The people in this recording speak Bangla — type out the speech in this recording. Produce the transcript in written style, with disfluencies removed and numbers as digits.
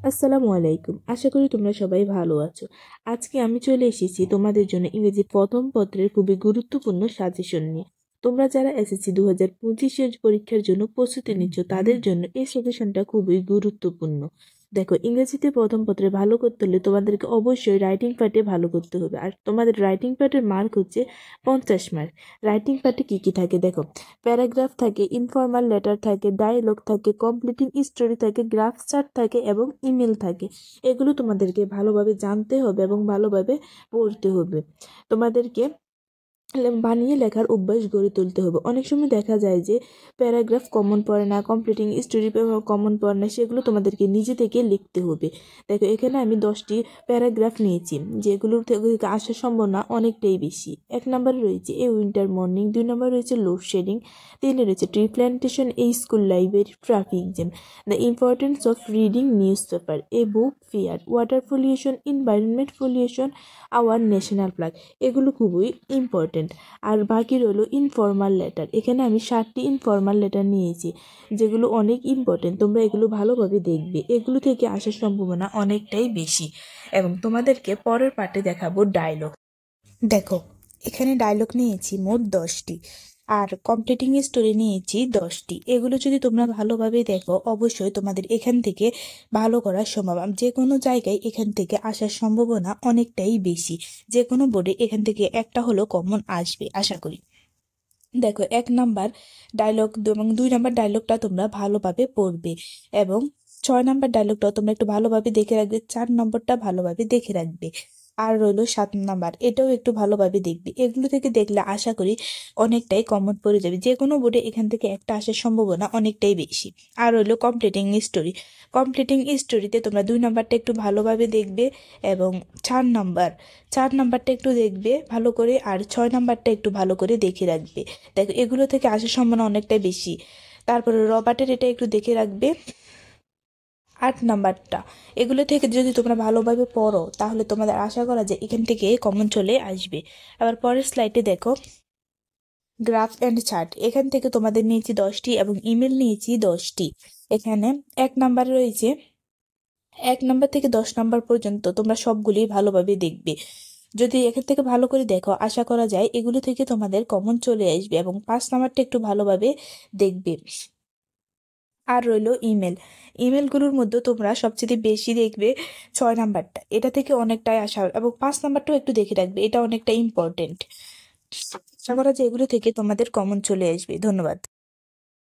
আসসালামু আলাইকুম। আশা করি তোমরা সবাই ভালো আছো। আজকে আমি চলে এসেছি তোমাদের জন্য ইংরেজি প্রথম পত্রের খুবই গুরুত্বপূর্ণ সাজেশন নিয়ে। তোমরা যারা এসএসসি 2025 এর পরীক্ষার জন্য প্রস্তুতি নিচ্ছ তাদের জন্য এই সাজেশনটা খুবই গুরুত্বপূর্ণ। দেখো, ইংরেজিতে প্রথম পত্রে ভালো করতে হলে তোমাদেরকে অবশ্যই রাইটিং পার্টে ভালো করতে হবে। আর তোমাদের রাইটিং পার্টের মার্ক হচ্ছে 50 মার্ক। রাইটিং পার্টে কি কি থাকে দেখো, প্যারাগ্রাফ থাকে, ইনফর্মাল লেটার থাকে, ডায়লগ থাকে, কমপ্লিটিং স্টোরি থাকে, গ্রাফ চার্ট থাকে এবং ইমেল থাকে। এগুলো তোমাদেরকে ভালোভাবে জানতে হবে এবং ভালোভাবে পড়তে হবে। তোমাদেরকে বানিয়ে লেখার অভ্যাস গড়ে তুলতে হবে। অনেক সময় দেখা যায় যে প্যারাগ্রাফ কমন পড়ে না, কমপ্লিটিং স্টোরি কমন পড়ে না, সেগুলো তোমাদেরকে নিজে থেকে লিখতে হবে। দেখো, এখানে আমি 10টি প্যারাগ্রাফ নিয়েছি, যেগুলোর থেকে আসার সম্ভাবনা অনেকটাই বেশি। 1 নম্বরে রয়েছে এ উইন্টার মর্নিং, 2 নম্বরে রয়েছে লোডশেডিং, 3-এ রয়েছে tree plantation, A school library, traffic jam, the importance of reading news paper, A book fair, water pollution, environment pollution, our national flag. এগুলো খুবই ইম্পর্টেন্ট। আর বাকি রইলো ইনফর্মাল লেটার। এখানে আমি 7টি ইনফর্মাল লেটার নিয়েছি, যেগুলো অনেক ইম্পর্টেন্ট। তোমরা এগুলো ভালোভাবে দেখবে, এগুলো থেকে আসার সম্ভাবনা অনেকটাই বেশি। এবং তোমাদেরকে পরের পার্টে দেখাবো ডায়লগ। দেখো, এখানে ডায়লগ নিয়েছি মোট 10টি, আর কমপ্লিটিং স্টোরি নিয়েছি 10টি। এগুলো যদি তোমরা ভালোভাবে দেখো অবশ্যই তোমাদের এখান থেকে ভালো করা সম্ভব। যে কোনো জায়গায় এখান থেকে আসার সম্ভাবনা অনেকটাই বেশি। যে কোনো বোর্ডে এখান থেকে একটা হলো কমন আসবে আশা করি। দেখো, 1 নাম্বার ডায়লগ এবং 2 নাম্বার ডায়লগটা তোমরা ভালোভাবে পড়বে, এবং 6 নাম্বার ডায়লগটাও তোমরা একটু ভালোভাবে দেখে রাখবে, 4 নম্বরটা ভালোভাবে দেখে রাখবে, আর রইলো 7 নাম্বার, এটাও একটু ভালোভাবে দেখবে। এগুলো থেকে দেখলে আশা করি অনেকটাই কমন পড়ে যাবে। যে কোনো বোর্ডে এখান থেকে একটা আসার সম্ভাবনা অনেকটাই বেশি। আর রইলো কমপ্লিটিং স্টোরি। কমপ্লিটিং স্টোরিতে তোমরা 2 নাম্বারটা একটু ভালোভাবে দেখবে, এবং 4 নাম্বারটা একটু দেখবে ভালো করে, আর 6 নাম্বারটা একটু ভালো করে দেখে রাখবে। দেখো, এগুলো থেকে আসার সম্ভাবনা অনেকটাই বেশি। তারপরে রবার্টের এটা একটু দেখে রাখবে। 8 নাম্বারটা, এগুলো থেকে যদি তোমরা ভালোভাবে পড়ো তাহলে তোমাদের আশা করা যায় এখান থেকে কমন চলে আসবে। আবার পরের স্লাইডে দেখো, গ্রাফ অ্যান্ড চার্ট। এখান থেকে তোমাদের নিয়েছি 10টি এবং ইমেল নিয়েছি 10টি। এখানে 1 নাম্বার রয়েছে, 1 নাম্বার থেকে 10 নাম্বার পর্যন্ত তোমরা সবগুলি ভালোভাবে দেখবে। যদি এখান থেকে ভালো করে দেখো আশা করা যায় এগুলো থেকে তোমাদের কমন চলে আসবে, এবং 5 নাম্বারটা একটু ভালোভাবে দেখবে। আর রইলো ইমেল। ইমেলগুলোর মধ্যে তোমরা সবচেয়ে বেশি দেখবে 6 নাম্বারটা, এটা থেকে অনেকটাই আসা, এবং 5 নাম্বারটাও একটু দেখে রাখবে, এটা অনেকটা ইম্পর্টেন্ট। আশা করা যায় এগুলো থেকে তোমাদের কমন চলে আসবে। ধন্যবাদ।